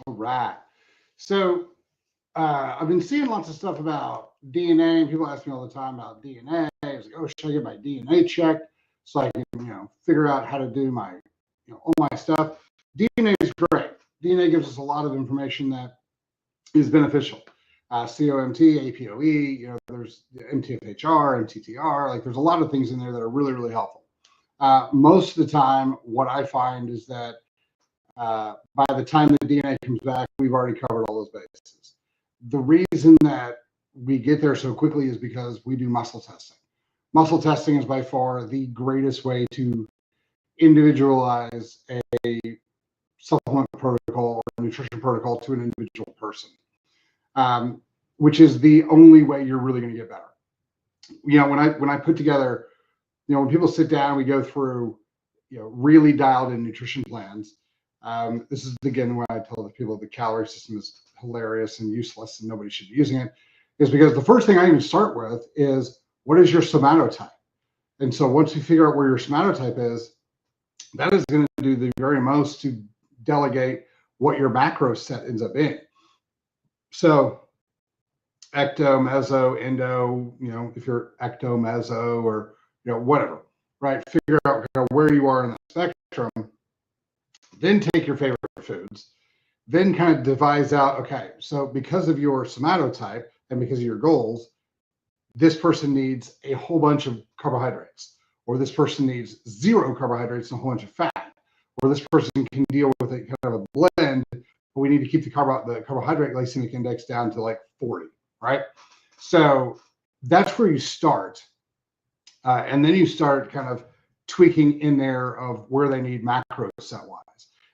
All right. So I've been seeing lots of stuff about DNA. People ask me all the time about DNA. I was like, oh, should I get my DNA checked so I can, figure out how to do my, all my stuff? DNA is great. DNA gives us a lot of information that is beneficial. COMT, APOE, there's MTFHR, MTTR, like there's a lot of things in there that are really, really helpful. Most of the time, what I find is that by the time the DNA comes back, we've already covered all those bases. The reason that we get there so quickly is because we do muscle testing. Muscle testing is by far the greatest way to individualize a supplement protocol or a nutrition protocol to an individual person, which is the only way you're really going to get better. When I put together, when people sit down, we go through, really dialed in nutrition plans. This is again why I tell the people the calorie system is hilarious and useless and nobody should be using it, is because the first thing I even start with is what is your somatotype? And so once you figure out where your somatotype is, that is going to do the very most to delegate what your macro set ends up being. So ecto, meso, endo, if you're ecto, meso, or whatever, right? Figure out where you are in the spectrum. Then take your favorite foods. Then kind of devise out, okay, so because of your somatotype and because of your goals, this person needs a whole bunch of carbohydrates, or this person needs zero carbohydrates and a whole bunch of fat, or this person can deal with it kind of a blend, but we need to keep the carbohydrate glycemic index down to like 40, right? So that's where you start. And then you start kind of tweaking in there of where they need macro set wise.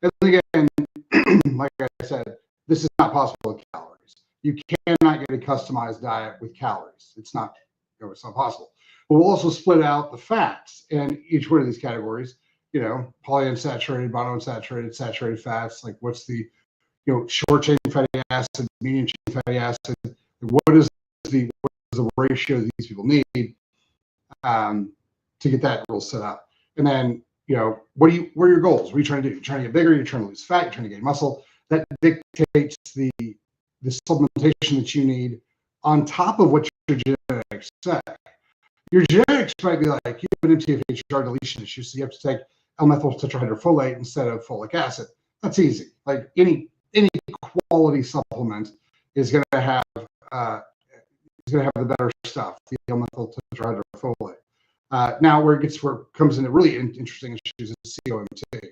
And again, like I said, this is not possible with calories. You cannot get a customized diet with calories. It's not possible. But we'll also split out the fats in each one of these categories. Polyunsaturated, monounsaturated, saturated fats. Like what's the short chain fatty acid, medium chain fatty acid. What is the ratio that these people need to get that rule set up? And then what are your goals? What are you trying to do? You're trying to get bigger, you're trying to lose fat, you're trying to gain muscle. That dictates the supplementation that you need on top of what your genetics say. Your genetics might be like you have an MTFHR deletion issue, so you have to take L-methyl tetrahydrofolate instead of folic acid. That's easy. Like any quality supplement is going to have the better stuff, the L-methyl tetrahydrofolate. Now, where it comes into really interesting issues is COMT.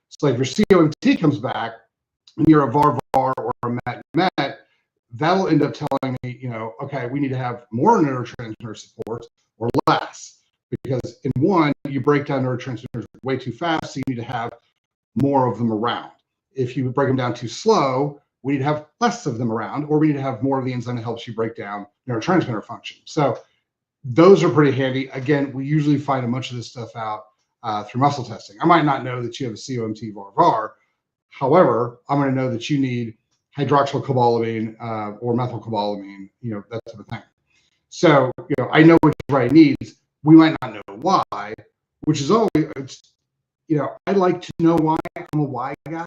So, if your COMT comes back and you're a VAR-VAR or a MET-MET, that'll end up telling me, okay, we need to have more neurotransmitter support or less, because in one, you break down neurotransmitters way too fast, so you need to have more of them around. If you break them down too slow, we need to have less of them around, or we need to have more of the enzyme that helps you break down neurotransmitter function. So those are pretty handy. Again, we usually find a bunch of this stuff out through muscle testing. I might not know that you have a COMT VAR-VAR. However, I'm going to know that you need hydroxycobalamin or methylcobalamin, that type of thing. So, I know what your body needs. We might not know why, which is always, I like to know why. I'm a why guy,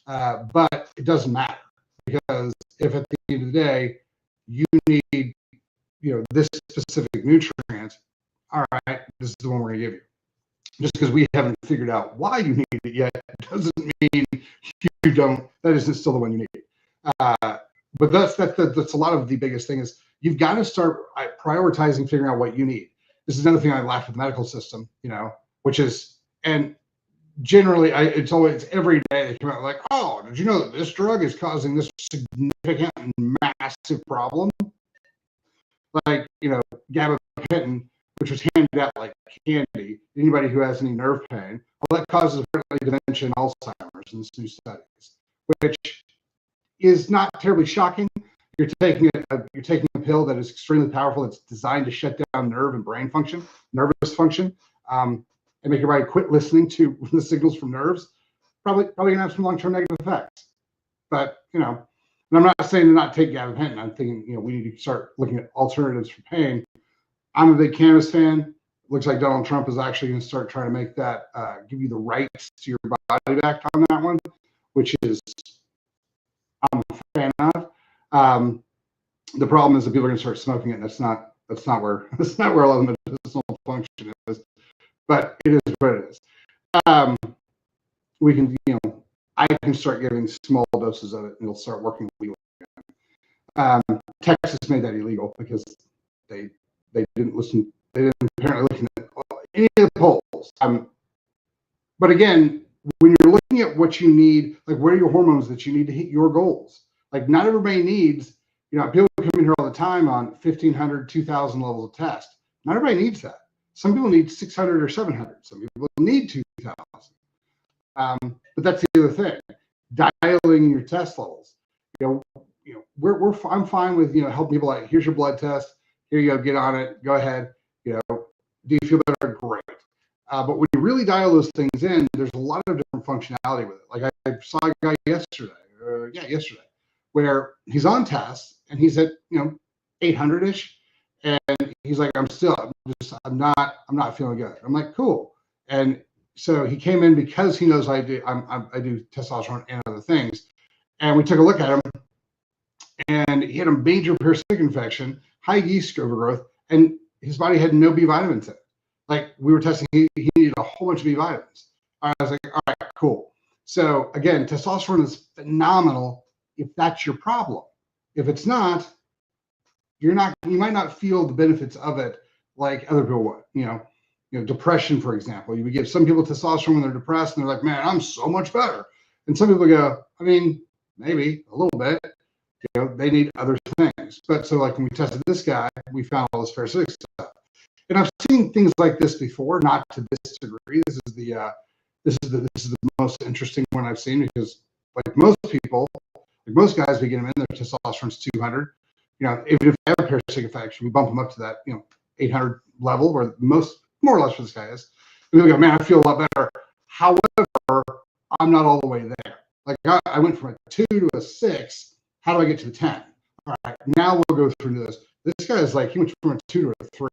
but it doesn't matter, because if at the end of the day you need this specific nutrient, all right, this is the one we're going to give you. Just because we haven't figured out why you need it yet doesn't mean you don't. That isn't still the one you need. But that's a lot of the biggest thing is you've got to start prioritizing, figuring out what you need. This is another thing I laugh at the medical system, which is, and generally it's always every day they come out like, oh, did you know that this drug is causing this significant and massive problem? Like, gabapentin, which was handed out like candy. Anybody who has any nerve pain, well, that causes apparently dementia and Alzheimer's in this new studies, which is not terribly shocking. You're taking a pill that is extremely powerful. It's designed to shut down nerve and brain function, nervous function, and make your body quit listening to the signals from nerves. Probably gonna have some long-term negative effects. But and I'm not saying to not take gabapentin. I'm thinking, we need to start looking at alternatives for pain. I'm a big cannabis fan. Looks like Donald Trump is actually going to start trying to make that, give you the rights to your body back on that one, which is The problem is that people are going to start smoking it, and that's not where a lot of the medicinal function is. But it is what it is. We can, I can start giving small doses of it, and it'll start working legally again. Texas made that illegal because they didn't listen. They didn't apparently listen at any of the polls. But again, when you're looking at what you need, like what are your hormones that you need to hit your goals? Like not everybody needs, people come in here all the time on 1,500, 2,000 levels of test. Not everybody needs that. Some people need 600 or 700. Some people need 2,000. But that's the other thing, dialing your test levels. I'm fine with helping people like, here's your blood test, here you go, get on it, go ahead. Do you feel better? Great. But when you really dial those things in, there's a lot of different functionality with it. Like I saw a guy yesterday, where he's on test and he's at 800-ish, and he's like, I'm not feeling good. I'm like, cool. And so he came in because he knows I do testosterone and other things, and we took a look at him, and he had a major parasitic infection, high yeast overgrowth, and his body had no B vitamins in it. Like we were testing, he needed a whole bunch of B vitamins. I was like, all right, cool. So again, testosterone is phenomenal if that's your problem. If it's not, you might not feel the benefits of it like other people would. Depression, for example. You would give some people testosterone when they're depressed, and they're like, man, I'm so much better. And some people go, I mean, maybe a little bit. They need other things. But so like when we tested this guy, we found all this parasitic stuff. And I've seen things like this before, not to this degree. This is the most interesting one I've seen, because like most people, like most guys, we get them in, their testosterone's 200. Even if they have a parasitic infection, we bump them up to that 800 level, where more or less where this guy is. And we go, man, I feel a lot better. However, I'm not all the way there. Like I went from a 2 to a 6. How do I get to the 10? All right, now we'll go through this. This guy is like, he went from a 2 to a 3.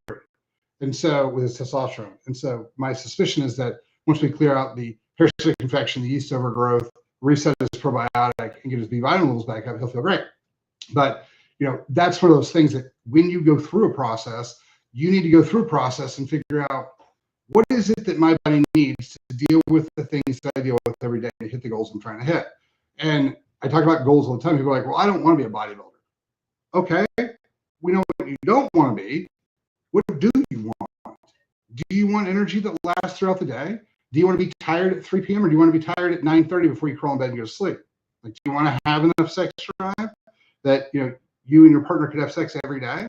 And so with his testosterone. And so my suspicion is that once we clear out the parasitic infection, the yeast overgrowth, reset his probiotic, and get his B vitamin levels back up, he'll feel great. But that's one of those things that when you go through a process, you need to go through a process and figure out what is it that my body needs to deal with the things that I deal with every day to hit the goals I'm trying to hit. And I talk about goals all the time. People are like, well, I don't want to be a bodybuilder. Okay, we know what you don't want to be. What do you want? Do you want energy that lasts throughout the day? Do you want to be tired at 3 p.m. or do you want to be tired at 9:30 before you crawl in bed and go to sleep? Like, do you want to have enough sex drive that you and your partner could have sex every day?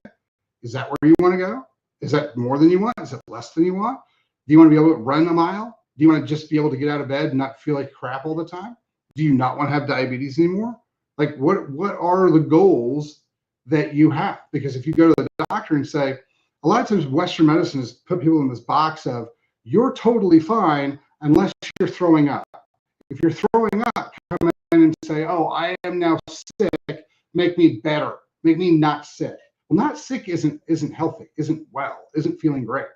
Is that where you want to go? Is that more than you want? Is it less than you want? Do you want to be able to run a mile? Do you want to just be able to get out of bed and not feel like crap all the time? Do you not want to have diabetes anymore? Like, what are the goals that you have? Because if you go to the doctor and say, a lot of times Western medicine has put people in this box of, you're totally fine unless you're throwing up. If you're throwing up, come in and say, oh, I am now sick, make me better, make me not sick. Well, not sick isn't healthy, isn't well, isn't feeling great.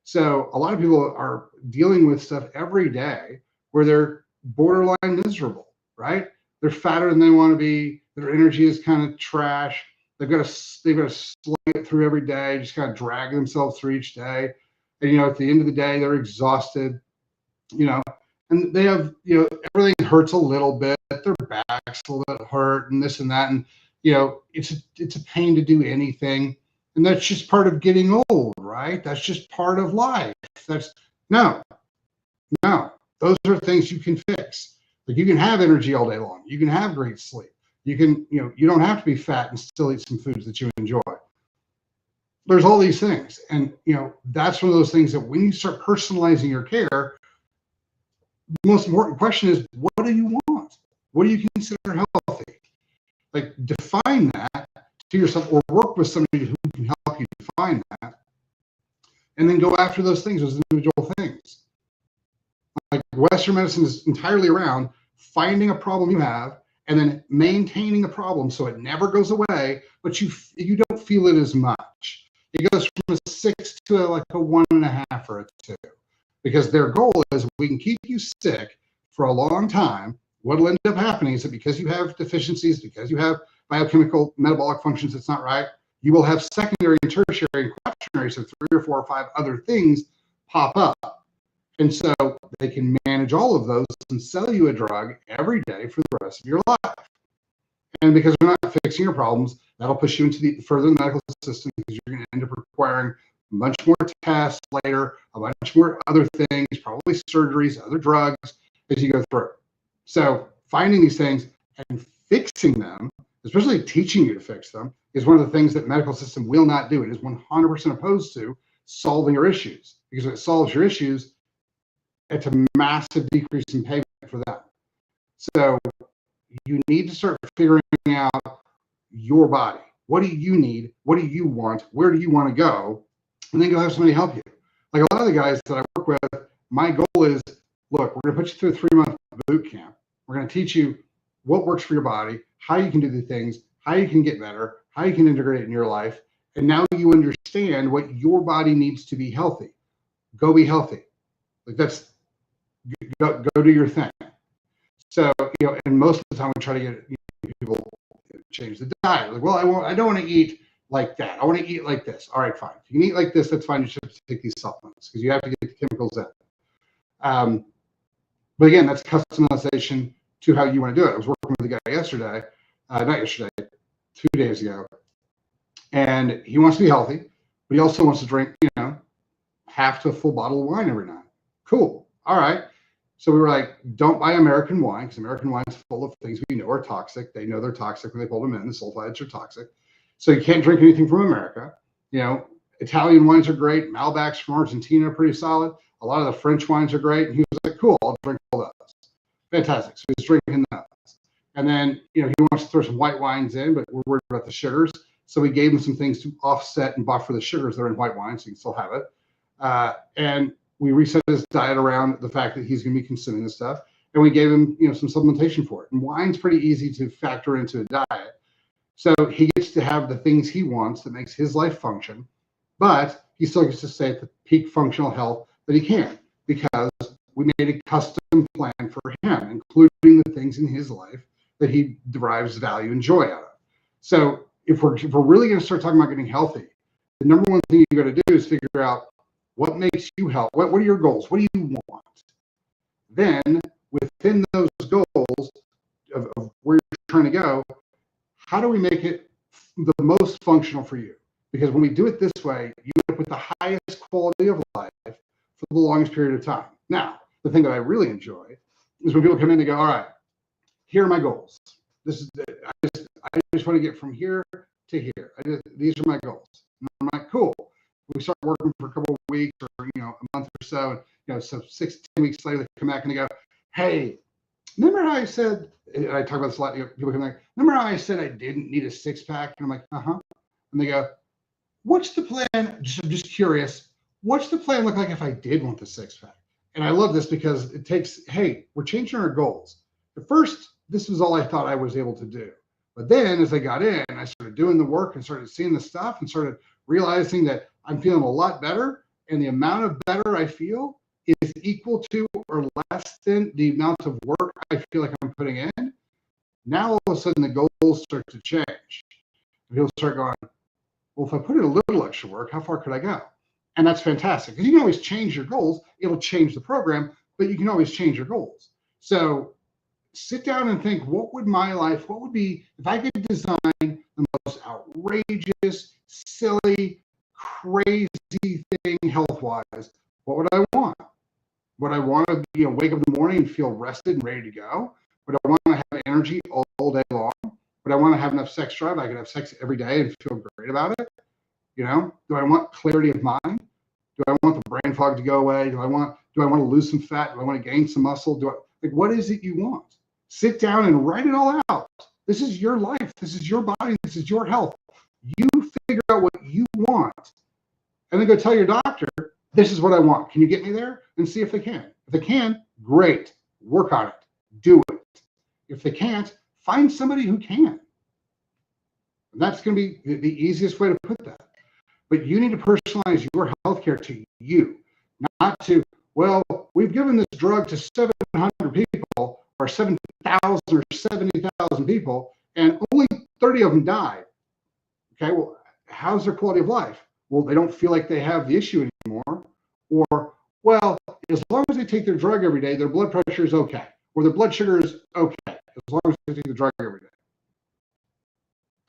So a lot of people are dealing with stuff every day where they're borderline miserable, right? They're fatter than they want to be. Their energy is kind of trash. They've got to slug it through every day, just kind of drag themselves through each day. And, at the end of the day, they're exhausted, and they have, everything hurts a little bit. Their back's a little bit hurt and this and that. And, it's a pain to do anything. And that's just part of getting old, right? That's just part of life. No, those are things you can fix. Like, you can have energy all day long. You can have great sleep. You can, you don't have to be fat and still eat some foods that you enjoy. There's all these things. And, that's one of those things that when you start personalizing your care, the most important question is, what do you want? What do you consider healthy? Like, define that to yourself, or work with somebody who can help you define that. And then go after those things, those individual things. Like, Western medicine is entirely around finding a problem you have and then maintaining a problem so it never goes away, but you don't feel it as much. It goes from a 6 to like a 1.5 or a 2, because their goal is, we can keep you sick for a long time. What'll end up happening is that because you have deficiencies, because you have biochemical metabolic functions that's not right, you will have secondary and tertiary and quaternary, so 3 or 4 or 5 other things pop up. And so they can manage all of those and sell you a drug every day for the rest of your life. And because they're not fixing your problems, that'll push you into further in the medical system, because you're going to end up requiring a bunch more tests later, a bunch more other things, probably surgeries, other drugs as you go through. So finding these things and fixing them, especially teaching you to fix them, is one of the things that the medical system will not do. It is 100% opposed to solving your issues, because if it solves your issues, it's a massive decrease in payment for them. So you need to start figuring out your body. What do you need? What do you want? Where do you want to go? And then go have somebody help you. Like a lot of the guys that I work with, my goal is, look, we're going to put you through a 3-month boot camp. We're going to teach you what works for your body, how you can do the things, how you can get better, how you can integrate it in your life. And now you understand what your body needs to be healthy. Go be healthy. Like that's, go do your thing. So, and most of the time we try to get people to change the diet. Like, well, I don't want to eat like that. I want to eat like this. All right, fine. If you can eat like this, that's fine. You should take these supplements because you have to get the chemicals in. But again, that's customization to how you want to do it. I was working with a guy yesterday, not yesterday, 2 days ago, and he wants to be healthy, but he also wants to drink, half to a full bottle of wine every night. Cool. All right. So we were like, don't buy American wine, because American wine is full of things we know are toxic. They know they're toxic when they pull them in. The sulfides are toxic. So you can't drink anything from America. Italian wines are great. Malbecs from Argentina are pretty solid. A lot of the French wines are great. And he was like, cool, I'll drink all those. Fantastic. So he's drinking those. And then, he wants to throw some white wines in, but we're worried about the sugars. So we gave him some things to offset and buffer the sugars that are in white wine, so you can still have it. And we reset his diet around the fact that he's going to be consuming this stuff. And we gave him, some supplementation for it. And wine's pretty easy to factor into a diet. So he gets to have the things he wants that makes his life function, but he still gets to stay at the peak functional health that he can, because we made a custom plan for him, including the things in his life that he derives value and joy out of. So if we're really going to start talking about getting healthy, the number one thing you got to do is figure out what makes you healthy. What are your goals? What do you want? Then within those goals of where you're trying to go, how do we make it the most functional for you? Because when we do it this way, you end up with the highest quality of life for the longest period of time. Now, the thing that I really enjoy is when people come in and go, all right, here are my goals. I just want to get from here to here. These are my goals. And I'm like, cool. We start working for a couple of weeks or a month or so, and so 6 to 10 weeks later they come back and they go, hey, remember how I said, and I talk about this a lot, people come back, remember how I said I didn't need a 6-pack? And I'm like, uh-huh. And they go, what's the plan? I'm just curious, what's the plan look like if I did want the 6-pack? And I love this because it takes, hey, we're changing our goals. At first, this was all I thought I was able to do. But then as I got in, I started doing the work and started seeing the stuff and started realizing that I'm feeling a lot better, and the amount of better I feel is equal to or less than the amount of work I feel like I'm putting in. Now all of a sudden the goals start to change. People start going, well, if I put in a little extra work, how far could I go? And that's fantastic, because you can always change your goals. It'll change the program, but you can always change your goals. So sit down and think, what would be if I could design the most outrageous, silly, crazy thing health-wise? What would I want? Would I want to wake up in the morning and feel rested and ready to go? Would I want to have energy all day long? Would I want to have enough sex drive? I could have sex every day and feel great about it. Do I want clarity of mind? Do I want the brain fog to go away? Do I want to lose some fat? Do I want to gain some muscle? What is it you want? Sit down and write it all out. This is your life. This is your body. This is your health. You figure out what you want, and then go tell your doctor, this is what I want. Can you get me there? And see if they can. If they can, great. Work on it. Do it. If they can't, find somebody who can. And that's going to be the easiest way to put that. But you need to personalize your healthcare to you, not to, well, we've given this drug to 700 people or 7,000 or 70,000 people, and only 30 of them died. Okay, well, how's their quality of life? Well, they don't feel like they have the issue anymore. Or, well, as long as they take their drug every day, their blood pressure is okay, or their blood sugar is okay, as long as they take the drug every day.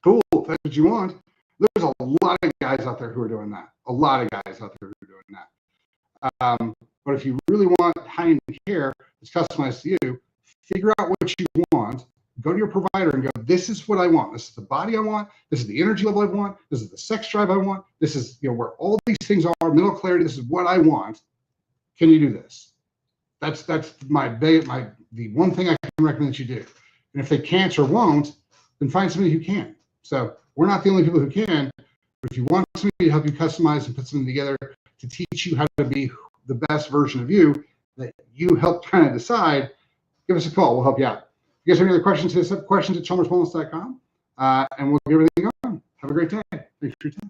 Cool, if that's what you want. There's a lot of guys out there who are doing that. A lot of guys out there who are doing that. But if you really want high-end care that's customized to you, figure out what you want, go to your provider and go, this is what I want. This is the body I want. This is the energy level I want. This is the sex drive I want. This is, you know, where all these things are, mental clarity. This is what I want. Can you do this? That's the one thing I can recommend that you do. And if they can't or won't, then find somebody who can. So we're not the only people who can, but if you want somebody to help you customize and put something together to teach you how to be the best version of you that you help kind of decide, give us a call. We'll help you out. If you guys have any other questions, hit us up, questions@chalmerswellness.com, and we'll get everything on. Have a great day. Thanks for your time.